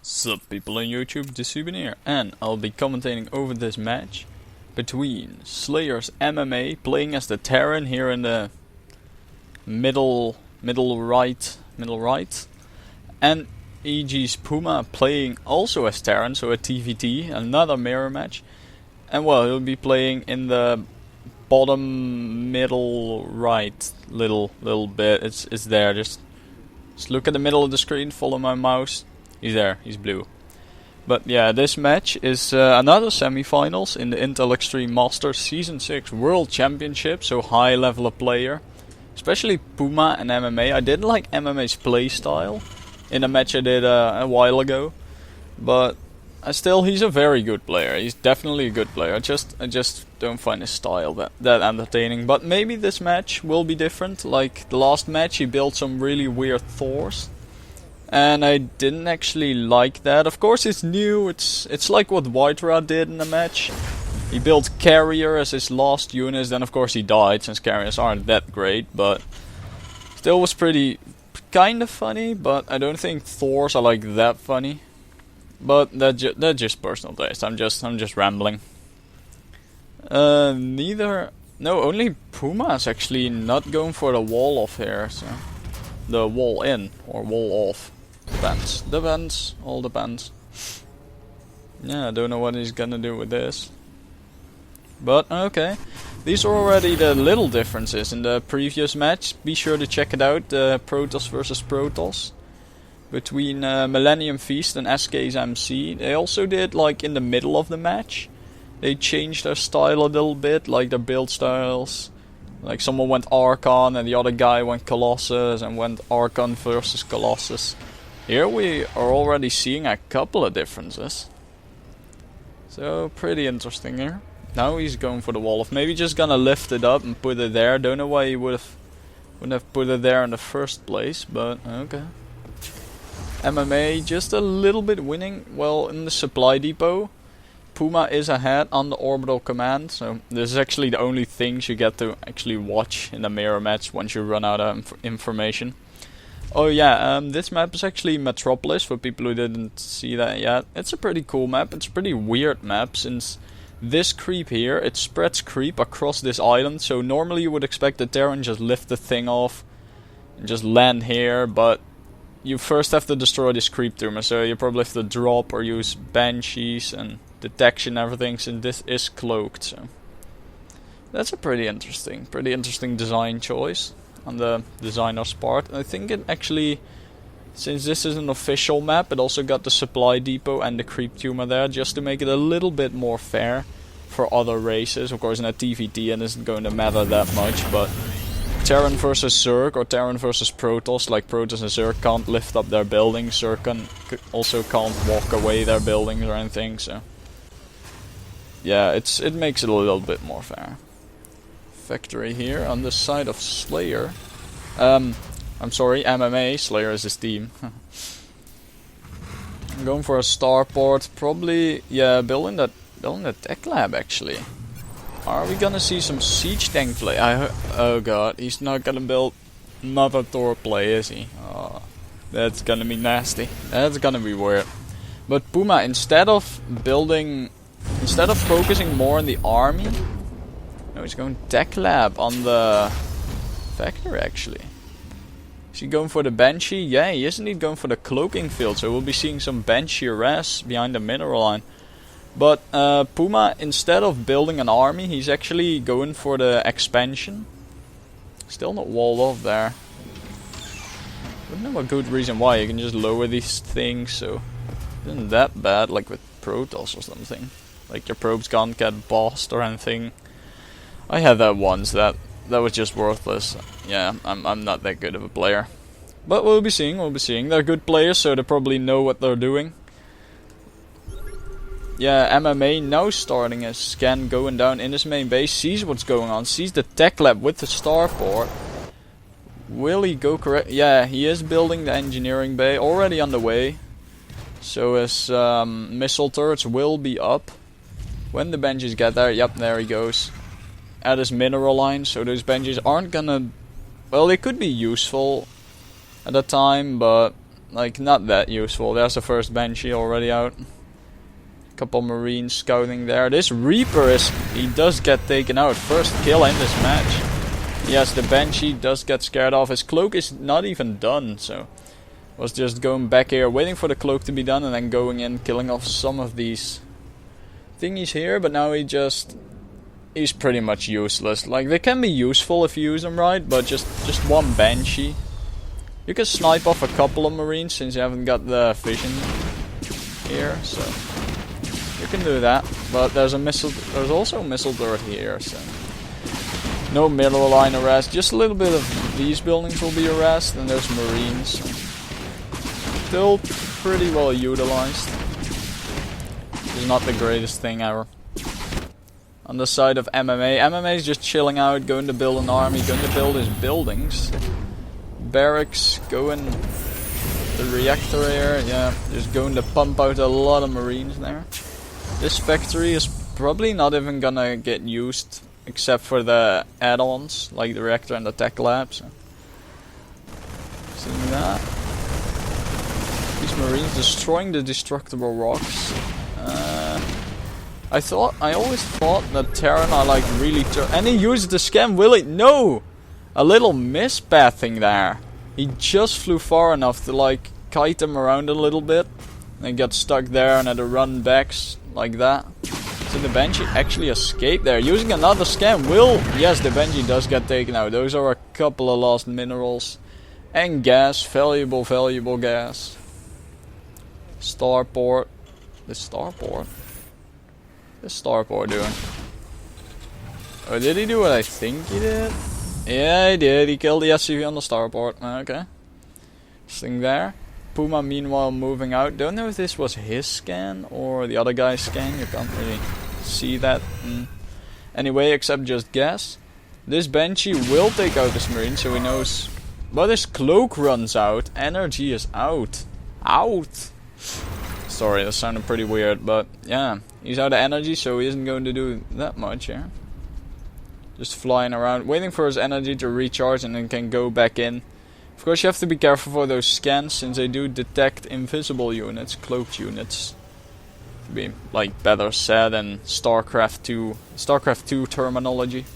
Sup people on YouTube, the Souvenir, and I'll be commentating over this match between SlayersMMA playing as the Terran here in the middle right, and EgPuMa playing also as Terran, so a TVT, another mirror match, and well, he'll be playing in the bottom middle right little bit. It's there. Just look at the middle of the screen, follow my mouse. He's there, he's blue. But yeah, this match is another semi-finals in the Intel Extreme Masters Season 6 World Championship, so high level of player. Especially PuMa and MMA. I did like MMA's playstyle in a match I did a while ago. But he's a very good player. He's definitely a good player. I just don't find his style that entertaining. But maybe this match will be different. Like the last match, he built some really weird Thors. And I didn't actually like that. Of course it's new, it's like what Whitera did in the match. He built Carrier as his last unit, then of course he died since Carriers aren't that great, but still was kind of funny, but I don't think Thors are like that funny. But that's just personal taste, I'm just rambling. Only PuMa is actually not going for the wall off here, so the wall in or wall off. Depends, all depends. Yeah, I don't know what he's gonna do with this. But okay, these are already the little differences in the previous match. Be sure to check it out, Protoss versus Protoss. Between Millennium Feast and SK's MC. They also did, like, in the middle of the match, they changed their style a little bit, like their build styles. Like someone went Archon and the other guy went Colossus and went Archon versus Colossus. Here we are already seeing a couple of differences. So pretty interesting here. Now he's going for the wall of, maybe just gonna lift it up and put it there. Don't know why he wouldn't have put it there in the first place, but okay. MMA just a little bit winning. Well, in the supply depot, PuMa is ahead on the orbital command, so this is actually the only things you get to actually watch in the mirror match once you run out of information. Oh yeah, this map is actually Metropolis, for people who didn't see that yet. It's a pretty cool map, it's a pretty weird map, since this creep here, it spreads creep across this island, so normally you would expect the Terran just lift the thing off and just land here, but you first have to destroy this creep tumor, so you probably have to drop or use banshees and detection and everything, since this is cloaked. So that's a pretty interesting design choice on the designer's part. I think it actually, since this is an official map, it also got the supply depot and the creep tumor there, just to make it a little bit more fair for other races. Of course in a TVT it isn't going to matter that much, but Terran versus Zerg or Terran versus Protoss, like Protoss and Zerg can't lift up their buildings, Zerg also can't walk away their buildings or anything, so yeah, it makes it a little bit more fair. Factory here on the side of Slayer. I'm sorry, MMA. Slayer is his team. I'm going for a starport. Probably, yeah, building the tech lab actually. Are we gonna see some siege tank play? Oh god, he's not gonna build another Thor play, is he? Oh, that's gonna be nasty. That's gonna be weird. But PuMa, instead of focusing more on the army, no, he's going tech lab on the factory actually. Is he going for the Banshee? Yeah, he is indeed going for the cloaking field, so we'll be seeing some Banshee res behind the mineral line. But PuMa, instead of building an army, he's actually going for the expansion. Still not walled off there. Wouldn't know a good reason why. You can just lower these things, so it isn't that bad, like with Protoss or something. Like your probes can't get bossed or anything. I had that once, that was just worthless. Yeah, I'm not that good of a player. But we'll be seeing. They're good players, so they probably know what they're doing. Yeah, MMA now starting a scan going down in his main base, sees what's going on, sees the tech lab with the starport. Will he go correct? Yeah, he is building the engineering bay, already on the way. So his missile turrets will be up when the benches get there. Yep, there he goes. At his mineral line, so those benches aren't gonna, well, they could be useful at a time, but like not that useful. There's the first Banshee already out. Couple Marines scouting there. This Reaper he does get taken out. First kill in this match. Yes, the Banshee does get scared off. His cloak is not even done, so was just going back here, waiting for the cloak to be done, and then going in, killing off some of these thingies here. But now he's pretty much useless. Like, they can be useful if you use them right, but just one Banshee. You can snipe off a couple of Marines since you haven't got the vision here, so you can do that. But there's also a missile turret here, so no middle line arrest. Just a little bit of these buildings will be arrested, and there's Marines. So still pretty well utilized. It's not the greatest thing ever. On the side of MMA, MMA is just chilling out, going to build an army, going to build his buildings. Barracks, going the reactor here, yeah, just going to pump out a lot of Marines there. This factory is probably not even gonna get used except for the add-ons, like the reactor and the tech lab. So. Seeing that. These Marines destroying the destructible rocks. I always thought that Terran are like really and he used the scam, will he? No! A little mispathing there. He just flew far enough to like kite him around a little bit. And got stuck there and had to run back like that. So the Banshee actually escaped there. Using another scam will... Yes, the Banshee does get taken out. Those are a couple of lost minerals. And gas. Valuable gas. Starport. The Starport? What's Starport doing? Oh, did he do what I think he did? Yeah, he did. He killed the SCV on the Starport. Okay. Thing there. PuMa meanwhile moving out. Don't know if this was his scan or the other guy's scan. You can't really see that. Anyway, except just guess. This Banshee will take out this Marine, so he knows. But his cloak runs out. Energy is out. Out! Sorry, that sounded pretty weird, but yeah. He's out of energy, so he isn't going to do that much here. Just flying around, waiting for his energy to recharge and then can go back in. Of course, you have to be careful for those scans, since they do detect invisible units, cloaked units. To be like better said than Starcraft 2 terminology.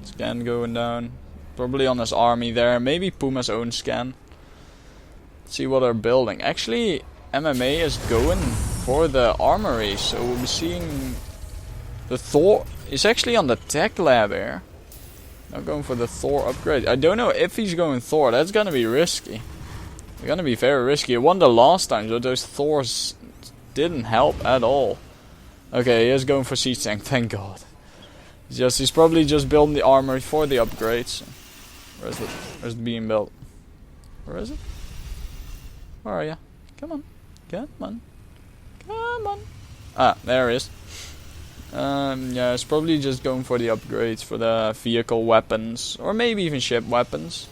Scan going down. Probably on his army there. Maybe PuMa's own scan. Let's see what they're building. Actually, MMA is going for the armory, so we'll be seeing the Thor. It's actually on the tech lab here. Not going for the Thor upgrade. I don't know if he's going Thor. That's gonna be risky. It's gonna be very risky. I won the last time, but those Thors didn't help at all. Okay, he is going for siege tank. Thank God. He's probably just building the armory for the upgrades. Where's it being built? Where is it? Where are you? Come on. Come on. Come on. Ah, there it is. Yeah, it's probably just going for the upgrades for the vehicle weapons, or maybe even ship weapons,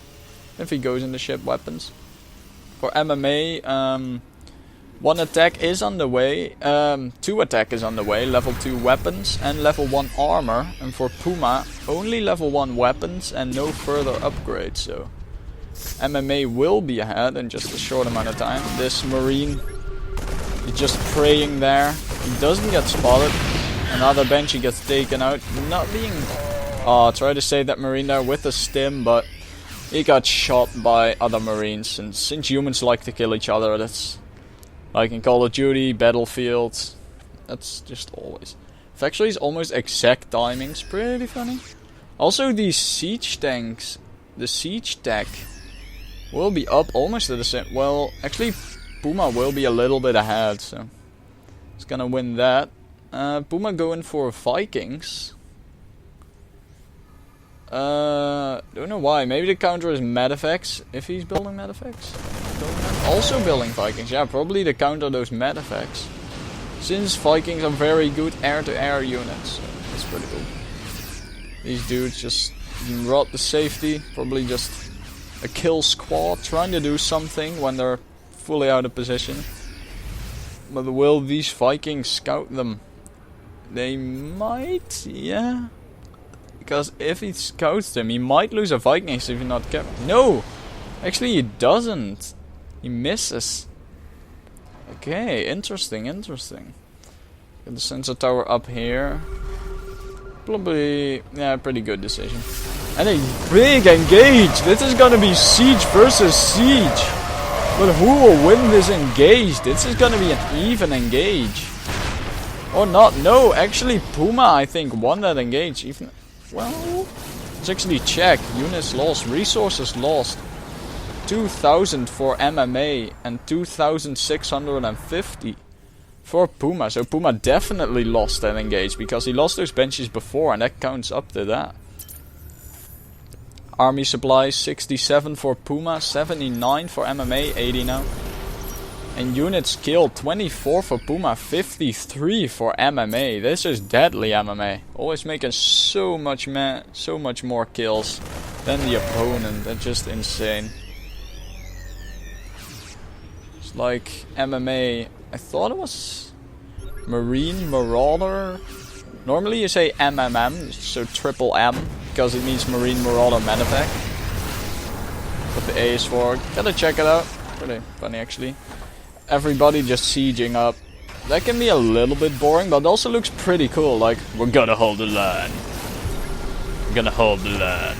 if he goes into ship weapons. For MMA, 1 attack is on the way, 2 attack is on the way, level 2 weapons and level 1 armor, and for PuMa, only level 1 weapons and no further upgrades, so MMA will be ahead in just a short amount of time. This Marine is just praying there, he doesn't get spotted. Another Banshee gets taken out, not being... Oh, try to save that Marine there with a stim, but he got shot by other Marines. And since humans like to kill each other, that's like in Call of Duty, Battlefield, that's just always. Actually, it's almost exact timings, pretty funny. Also, these siege tanks, the siege tech will be up almost at the same... Well, actually, PuMa will be a little bit ahead, so it's gonna win that. PuMa going for Vikings. Don't know why. Maybe the counter is Medifex. If he's building Medifex. Also building Vikings. Yeah, probably to counter those Medifex. Since Vikings are very good air-to-air units. So that's pretty cool. These dudes just rot the safety. Probably just a kill squad trying to do something when they're fully out of position. But will these Vikings scout them? They might, yeah. Because if he scouts them, he might lose a Vikings if he's not careful. No! Actually, he doesn't. He misses. Okay, interesting, interesting. Get the sensor tower up here. Probably, yeah, pretty good decision. And a big engage! This is gonna be siege versus siege! But who will win this engage? This is gonna be an even engage. Or not, no, actually PuMa I think won that engage. Even, well, let's actually check. Units lost, resources lost. 2,000 for MMA and 2,650 for PuMa. So PuMa definitely lost that engage because he lost those benches before and that counts up to that. Army supplies 67 for PuMa, 79 for MMA, 80 now. And units killed 24 for PuMa, 53 for MMA. This is deadly MMA. Always making so much more kills than the opponent. That's just insane. It's like MMA. I thought it was Marine Marauder. Normally you say MMM, so triple M, because it means Marine Marauder Medevac. What the A is for. Gotta check it out. Pretty funny actually. Everybody just sieging up. That can be a little bit boring, but it also looks pretty cool. Like, we're gonna hold the line. We're gonna hold the line.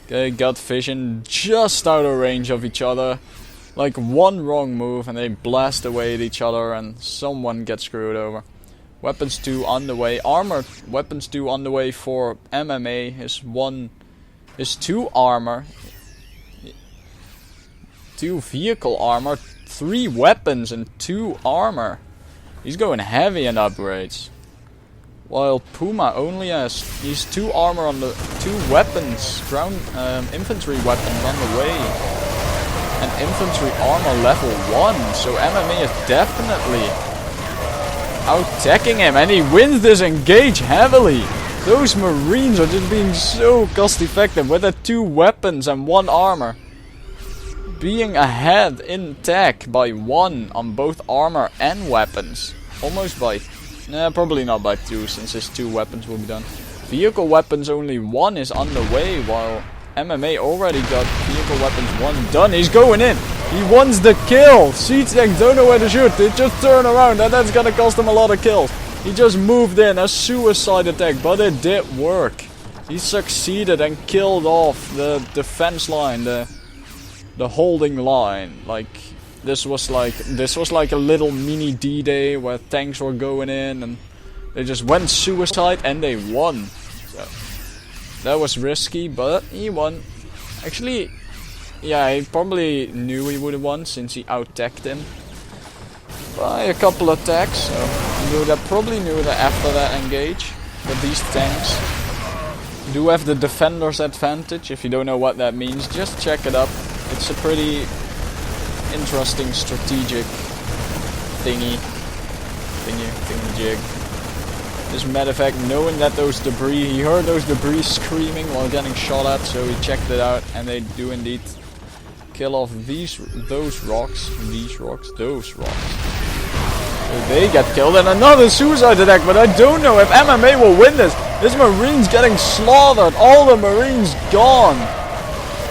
Okay, gut vision just out of range of each other. Like one wrong move and they blast away at each other and someone gets screwed over. Weapons 2 on the way. Armor weapons 2 on the way for MMA. Is 2 armor. 2 vehicle armor. 3 weapons and 2 armor. He's going heavy in upgrades. While PuMa only has these 2 armor on the 2 weapons, ground infantry weapons on the way. And infantry armor level 1. So MMA is definitely out-teching him, and he wins this engage heavily. Those Marines are just being so cost effective with the 2 weapons and 1 armor. Being ahead in tech by 1 on both armor and weapons. Almost by, probably not by 2 since his 2 weapons will be done. Vehicle weapons only 1 is on the way while MMA already got vehicle weapons 1 done. He's going in. He wants the kill. Siege tanks don't know where to shoot. They just turn around and that's gonna cost him a lot of kills. He just moved in a suicide attack, but it did work. He succeeded and killed off the defense line, the holding line. Like this was like a little mini D-Day where tanks were going in and they just went suicide and they won. So that was risky, but he won. Actually, yeah, he probably knew he would have won since he out-teched him by a couple of attacks. So he probably knew that after that engage. But these tanks do have the defender's advantage. If you don't know what that means, just check it up. It's a pretty interesting strategic thingy-jig. This medevac, knowing that those debris, he heard those debris screaming while getting shot at, so he checked it out, and they do indeed kill off those rocks. So they get killed, and another suicide attack, but I don't know if MMA will win this. This Marine's getting slaughtered, all the Marines gone.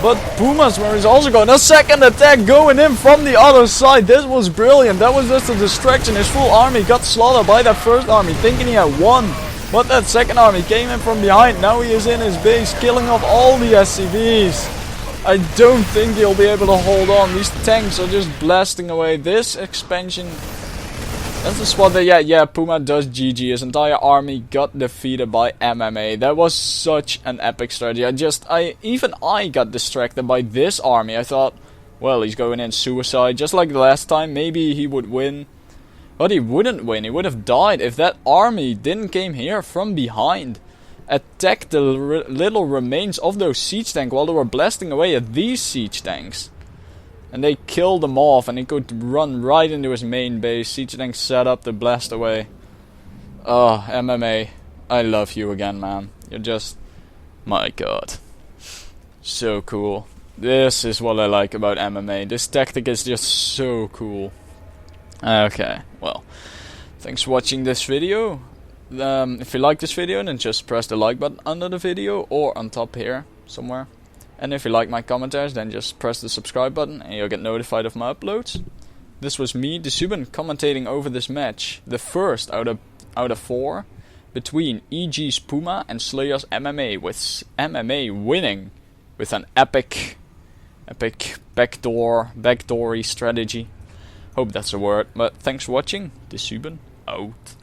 But PuMa's Marines also gone. A second attack going in from the other side. This was brilliant. That was just a distraction. His full army got slaughtered by that first army, thinking he had won. But that second army came in from behind. Now he is in his base, killing off all the SCVs. I don't think he'll be able to hold on. These tanks are just blasting away. This expansion... That's the spot that, yeah, PuMa does GG. His entire army got defeated by MMA. That was such an epic strategy. Even I got distracted by this army. I thought, well, he's going in suicide. Just like the last time, maybe he would win. But he wouldn't win. He would have died if that army didn't came here from behind. Attack the little remains of those siege tanks while they were blasting away at these siege tanks. And they killed them off, and he could run right into his main base. Siege tanks set up to blast away. Oh, MMA, I love you again, man. You're just... my god. So cool. This is what I like about MMA. This tactic is just so cool. Okay, well. Thanks for watching this video. If you like this video, then just press the like button under the video or on top here somewhere. And if you like my commentaries, then just press the subscribe button and you'll get notified of my uploads. This was me, the Subin, commentating over this match, the first out of 4, between EgPuMa and SlayersMMA, with MMA winning with an epic backdoory strategy. Hope that's a word, but thanks for watching. The Subin out.